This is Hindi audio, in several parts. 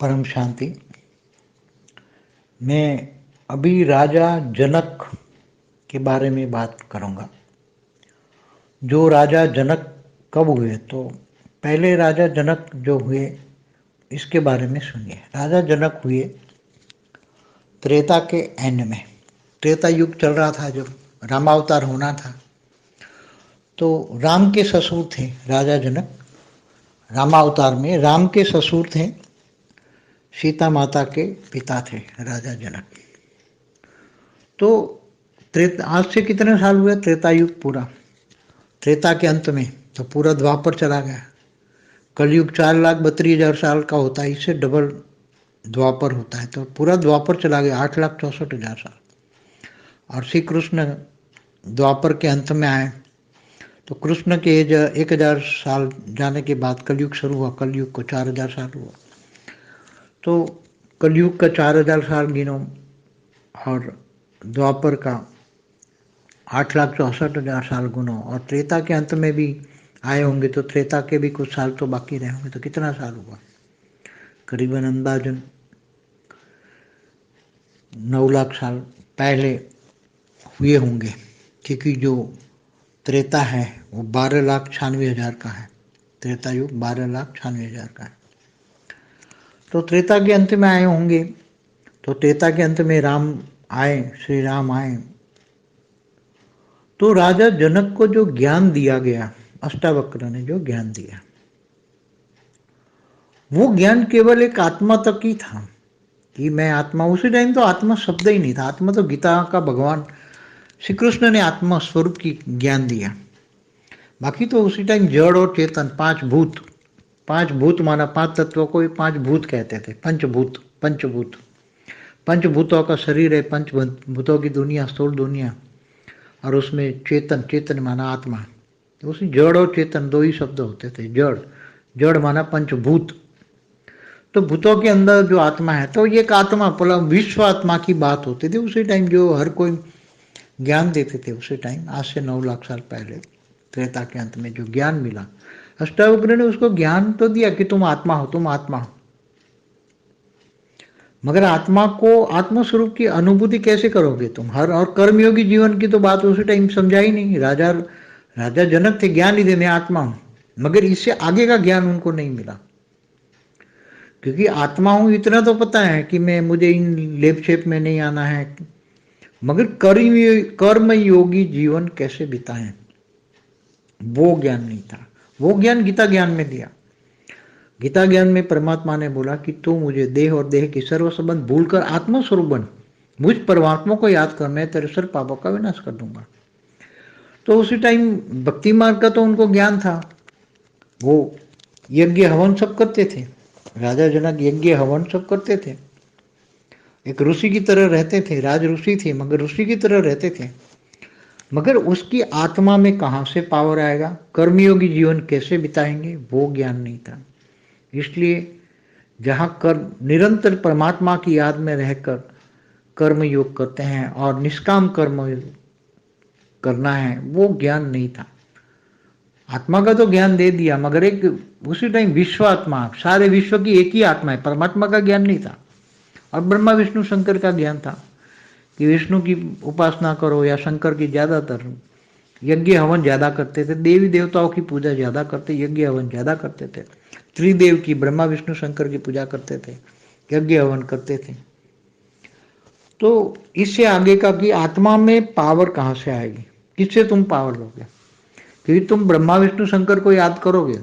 परम शांति। मैं अभी राजा जनक के बारे में बात करूंगा। जो राजा जनक कब हुए, तो पहले राजा जनक जो हुए इसके बारे में सुनिए। राजा जनक हुए त्रेता के एंड में। त्रेता युग चल रहा था, जब रामावतार होना था। तो राम के ससुर थे राजा जनक। रामावतार में राम के ससुर थे, सीता माता के पिता थे राजा जनक। तो त्रेता आज से कितने साल हुए? त्रेता युग पूरा। त्रेता के अंत में तो पूरा द्वापर चला गया। कलयुग 4,32,000 साल का होता है, इससे डबल द्वापर होता है। तो पूरा द्वापर चला गया, 8,64,000 साल। और श्री कृष्ण द्वापर के अंत में आए, तो कृष्ण के एज 1,000 साल जाने के बाद कलयुग शुरू हुआ। कलयुग को 4,000 साल हुआ। तो कलयुग का 4,000 साल गिनो और द्वापर का 8,64,000 साल गुनो, और त्रेता के अंत में भी आए होंगे, तो त्रेता के भी कुछ साल तो बाकी रहे होंगे। तो कितना साल हुआ? करीबन अंदाजन 9 लाख साल पहले हुए होंगे, क्योंकि जो त्रेता है वो 12,96,000 का है। त्रेता युग 12,96,000 का है। तो त्रेता के अंत में आए होंगे। तो त्रेता के अंत में राम आए, श्री राम आए। तो राजा जनक को जो ज्ञान दिया गया, अष्टावक्र ने जो ज्ञान दिया, वो ज्ञान केवल एक आत्मा तक ही था कि मैं आत्मा। उसी टाइम तो आत्मा शब्द ही नहीं था। आत्मा तो गीता का भगवान श्री कृष्ण ने आत्मा स्वरूप की ज्ञान दिया। बाकी तो उसी टाइम जड़ और चेतन, पांच भूत माना, 5 तत्वों को 5 भूत कहते थे। पंचभूत पंचभूतों का शरीर है, पंचभूतों की दुनिया, स्थूल दुनिया, और उसमें चेतन माना आत्मा। तो उसी जड़ और चेतन दो ही शब्द होते थे। जड़ माना पंचभूत। तो भूतों के अंदर जो आत्मा है, तो ये एक आत्मा विश्व आत्मा की बात होती थी उसी टाइम। जो हर कोई ज्ञान देते थे उसी टाइम, आज से 9 लाख साल पहले त्रेता के अंत में जो ज्ञान मिला, अष्टावक्र ने उसको ज्ञान तो दिया कि तुम आत्मा हो, तुम आत्मा हो। मगर आत्मा को, आत्मा स्वरूप की अनुभूति कैसे करोगे तुम? हर और कर्मयोगी जीवन की तो बात उसी टाइम समझा ही नहीं। राजा जनक थे, ज्ञान ही देने आत्मा हूं, मगर इससे आगे का ज्ञान उनको नहीं मिला। क्योंकि आत्मा हूं इतना तो पता है कि मुझे इन लेप शेप में नहीं आना है, मगर कर्म योगी जीवन कैसे बिताएं, वो ज्ञान नहीं था। वो ज्ञान गीता ज्ञान में दिया। गीता ज्ञान में परमात्मा ने बोला कि तू मुझे देह और देह की सर्व संबंध भूलकर आत्मस्वरूप बन, मुझ परमात्मा को याद कर, मैं तेरे सर्व पापों का विनाश कर दूंगा। तो उसी टाइम भक्ति मार्ग का तो उनको ज्ञान था। वो यज्ञ हवन सब करते थे। राजा जनक यज्ञ हवन सब करते थे। एक ऋषि की तरह रहते थे। राज ऋषि थे, मगर ऋषि की तरह रहते थे। मगर उसकी आत्मा में कहां से पावर आएगा, कर्मयोगी जीवन कैसे बिताएंगे, वो ज्ञान नहीं था। इसलिए जहाँ कर्म निरंतर परमात्मा की याद में रहकर कर्म योग करते हैं और निष्काम कर्म करना है, वो ज्ञान नहीं था। आत्मा का तो ज्ञान दे दिया, मगर एक उसी टाइम विश्व आत्मा, सारे विश्व की एक ही आत्मा है, परमात्मा का ज्ञान नहीं था। और ब्रह्मा विष्णु शंकर का ज्ञान था कि विष्णु की उपासना करो, या शंकर की। ज्यादातर यज्ञ हवन ज्यादा करते थे, देवी देवताओं की पूजा ज्यादा करते, यज्ञ हवन ज्यादा करते थे। त्रिदेव की, ब्रह्मा विष्णु शंकर की पूजा करते थे, यज्ञ हवन करते थे। तो इससे आगे का कि आत्मा में पावर कहां से आएगी, किससे तुम पावर लोगे? क्योंकि तुम ब्रह्मा विष्णु शंकर को याद करोगे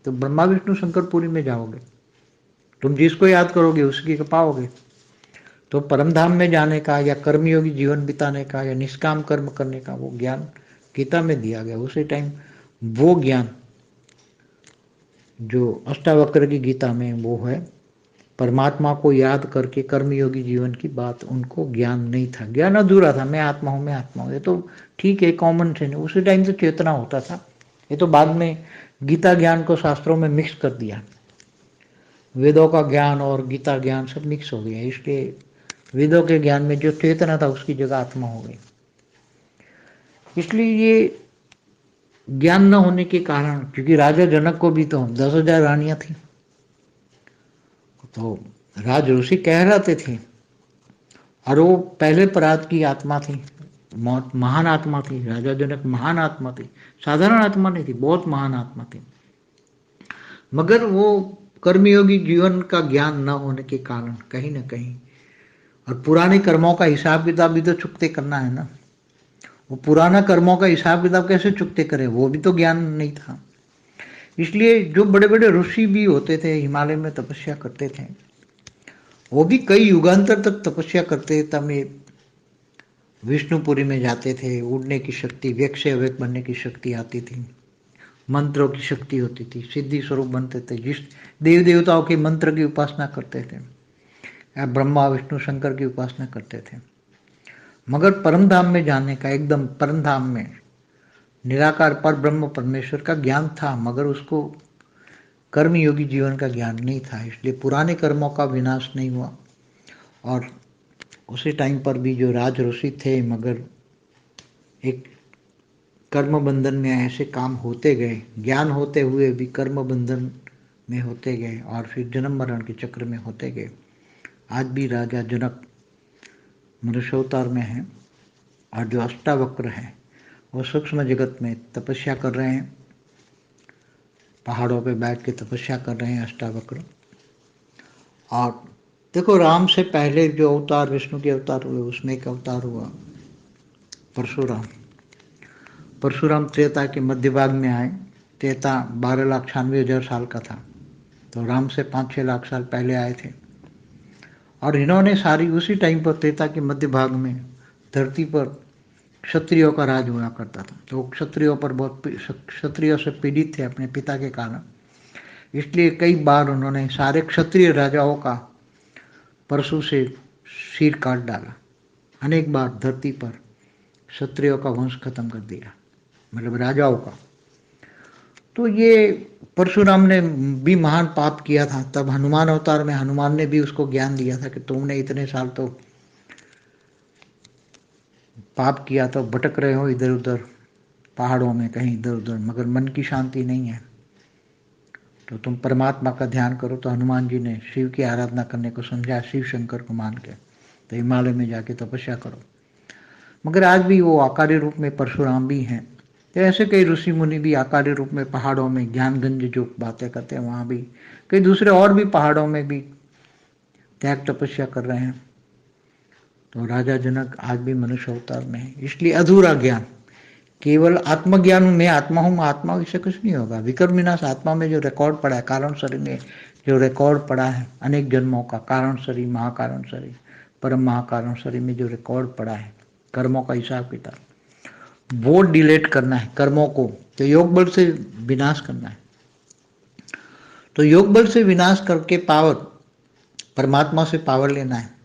तो ब्रह्मा विष्णु शंकर पुरी में जाओगे। तुम जिसको याद करोगे उसकी को पाओगे। तो परम धाम में जाने का, या कर्मयोगी जीवन बिताने का, या निष्काम कर्म करने का, वो ज्ञान गीता में दिया गया उसी टाइम। वो ज्ञान जो अष्टावक्र की गीता में वो है, परमात्मा को याद करके कर्मयोगी जीवन की बात, उनको ज्ञान नहीं था। ज्ञान अधूरा था। मैं आत्मा हूँ, ये तो ठीक है, कॉमन सेंस। उसी टाइम तो चेतना होता था। ये तो बाद में गीता ज्ञान को शास्त्रों में मिक्स कर दिया। वेदों का ज्ञान और गीता ज्ञान सब मिक्स हो गया। इसलिए वेदों के ज्ञान में जो चेतना था उसकी जगह आत्मा हो गई। इसलिए ये ज्ञान न होने के कारण, क्योंकि राजा जनक को भी तो 10,000 रानियां थी, तो राज ऋषि कह रहते थे, और वो पहले परात की आत्मा थी, मौत महान आत्मा थी, राजा जनक महान आत्मा थी, साधारण आत्मा नहीं थी, बहुत महान आत्मा थी। मगर वो कर्मयोगी जीवन का ज्ञान न होने के कारण कहीं ना कहीं, और पुराने कर्मों का हिसाब किताब भी तो चुकते करना है ना, वो पुराना कर्मों का हिसाब किताब कैसे चुकते करे, वो भी तो ज्ञान नहीं था। इसलिए जो बड़े बड़े ऋषि भी होते थे, हिमालय में तपस्या करते थे, वो भी कई युगांतर तक तपस्या करते थे, तब ये विष्णुपुरी में जाते थे, उड़ने की शक्ति, व्यक्त से अव्यक्त बनने की शक्ति आती थी, मंत्रों की शक्ति होती थी, सिद्धि स्वरूप बनते थे, जिस देव देवताओं के मंत्र की उपासना करते थे, या ब्रह्मा विष्णु शंकर की उपासना करते थे। मगर परम धाम में जाने का, एकदम परम धाम में निराकार पर ब्रह्म परमेश्वर का ज्ञान था, मगर उसको कर्मयोगी जीवन का ज्ञान नहीं था। इसलिए पुराने कर्मों का विनाश नहीं हुआ। और उसी टाइम पर भी जो राज ऋषि थे, मगर एक कर्म बंधन में ऐसे काम होते गए, ज्ञान होते हुए भी कर्म बंधन में होते गए, और फिर जन्म मरण के चक्र में होते गए। आज भी राजा जनक मनुष्यावतार में हैं, और जो अष्टावक्र हैं वो सूक्ष्म जगत में तपस्या कर रहे हैं, पहाड़ों पे बैठ के तपस्या कर रहे हैं अष्टावक्र। और देखो, राम से पहले जो अवतार विष्णु के अवतार हुए, उसमें एक अवतार हुआ परशुराम। परशुराम त्रेता के मध्य भाग में आए। त्रेता 12,96,000 साल का था, तो राम से 5-6 लाख साल पहले आए थे। और इन्होंने सारी उसी टाइम पर, त्रेता के मध्य भाग में, धरती पर क्षत्रियों का राज हुआ करता था। तो क्षत्रियों पर बहुत, क्षत्रियों से पीड़ित थे अपने पिता के कारण, इसलिए कई बार उन्होंने सारे क्षत्रिय राजाओं का परशु से सिर काट डाला। अनेक बार धरती पर क्षत्रियों का वंश खत्म कर दिया, मतलब राजाओं का। तो ये परशुराम ने भी महान पाप किया था। तब हनुमान अवतार में हनुमान ने भी उसको ज्ञान दिया था कि तुमने इतने साल तो पाप किया, तो भटक रहे हो इधर उधर पहाड़ों में, कहीं इधर उधर, मगर मन की शांति नहीं है, तो तुम परमात्मा का ध्यान करो। तो हनुमान जी ने शिव की आराधना करने को समझा, शिव शंकर को मान के, तो हिमालय में जाके तपस्या करो। मगर आज भी वो आकारी रूप में परशुराम भी हैं। तो ऐसे कई ऋषि मुनि भी आकारी रूप में पहाड़ों में, ज्ञानगंज जो बातें करते हैं वहाँ भी, कई दूसरे और भी पहाड़ों में भी त्याग तपस्या कर रहे हैं। तो राजा जनक आज भी मनुष्य अवतार में है। इसलिए अधूरा ज्ञान, केवल आत्मज्ञान, मैं आत्मा हूँ, आत्मा, इससे कुछ नहीं होगा। विकर्म विनाश आत्मा में जो रिकॉर्ड पड़ा है, कारण शरीर में जो रिकॉर्ड पड़ा है अनेक जन्मों का, कारण शरीर, महाकारण शरीर, परम महाकारण शरीर में जो रिकॉर्ड पड़ा है कर्मों का हिसाब किताब, वो डिलीट करना है कर्मों को, तो योग बल से विनाश करना है। तो योग बल से विनाश करके पावर, परमात्मा से पावर लेना है।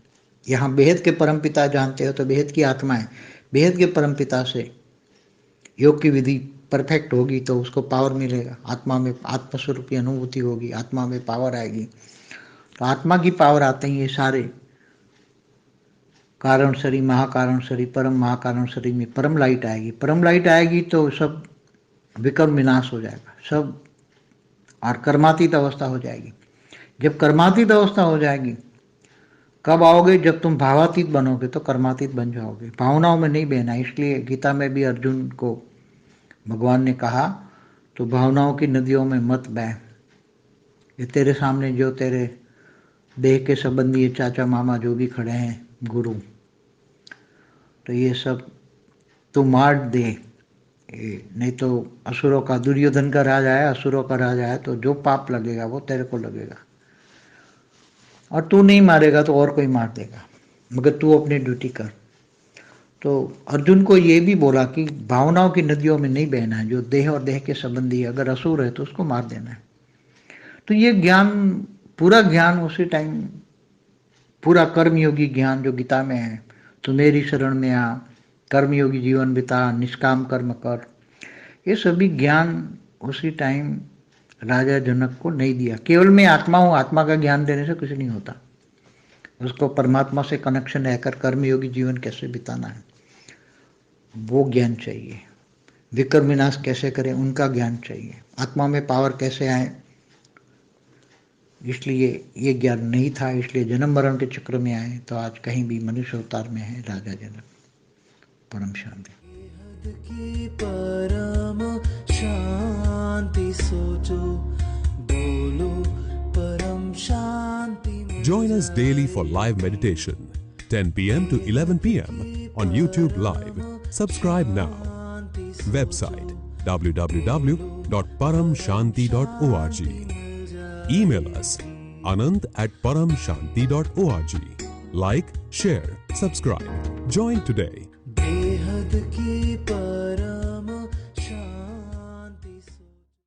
यहाँ बेहद के परम पिता जानते हो, तो बेहद की आत्मा है, बेहद के परम पिता से योग की विधि परफेक्ट होगी तो उसको पावर मिलेगा, आत्मा में आत्मस्वरूप की अनुभूति होगी, आत्मा में पावर आएगी। तो आत्मा की पावर आते ही ये सारे कारण शरीर, महाकारण शरीर, परम महाकारण शरीर में परम लाइट आएगी। परम लाइट आएगी तो सब विकर्म विनाश हो जाएगा सब, और कर्मातीत अवस्था हो जाएगी। जब कर्मातीत अवस्था हो जाएगी, कब आओगे? जब तुम भावातीत बनोगे तो कर्मातीत बन जाओगे, भावनाओं में नहीं बहना। इसलिए गीता में भी अर्जुन को भगवान ने कहा, तो भावनाओं की नदियों में मत बह। ये तेरे सामने जो तेरे देह के संबंधी, चाचा मामा जो भी खड़े हैं, गुरु, तो ये सब तू मार दे, नहीं तो असुरों का, दुर्योधन का राज आया, असुरों का राज आया, तो जो पाप लगेगा वो तेरे को लगेगा, और तू नहीं मारेगा तो और कोई मार देगा, मगर तू अपनी ड्यूटी कर। तो अर्जुन को ये भी बोला कि भावनाओं की नदियों में नहीं बहना है, जो देह और देह के संबंधी है, अगर असुर है तो उसको मार देना है। तो ये ज्ञान, पूरा ज्ञान उसी टाइम, पूरा कर्मयोगी ज्ञान जो गीता में है, तो मेरी शरण में आ, कर्मयोगी जीवन बिता, निष्काम कर्म कर, ये सभी ज्ञान उसी टाइम राजा जनक को नहीं दिया। केवल मैं आत्मा हूँ, आत्मा का ज्ञान देने से कुछ नहीं होता। उसको परमात्मा से कनेक्शन रहकर कर्मयोगी जीवन कैसे बिताना है वो ज्ञान चाहिए। विकर्म विनाश कैसे करें उनका ज्ञान चाहिए। आत्मा में पावर कैसे आए इसलिए ये ज्ञान नहीं था, इसलिए जन्म मरण के चक्र में आए, तो आज कहीं भी मनुष्य अवतार में है राजा जनक। परम शांति। की परम शांति सोचो, बोलो परम शांति। Join us daily for live meditation, 10 p.m. to 11 p.m. on YouTube Live. Subscribe now. Website www.paramshanti.org. Email us anand@paramshanti.org. Like, share, subscribe. Join today. बेहद की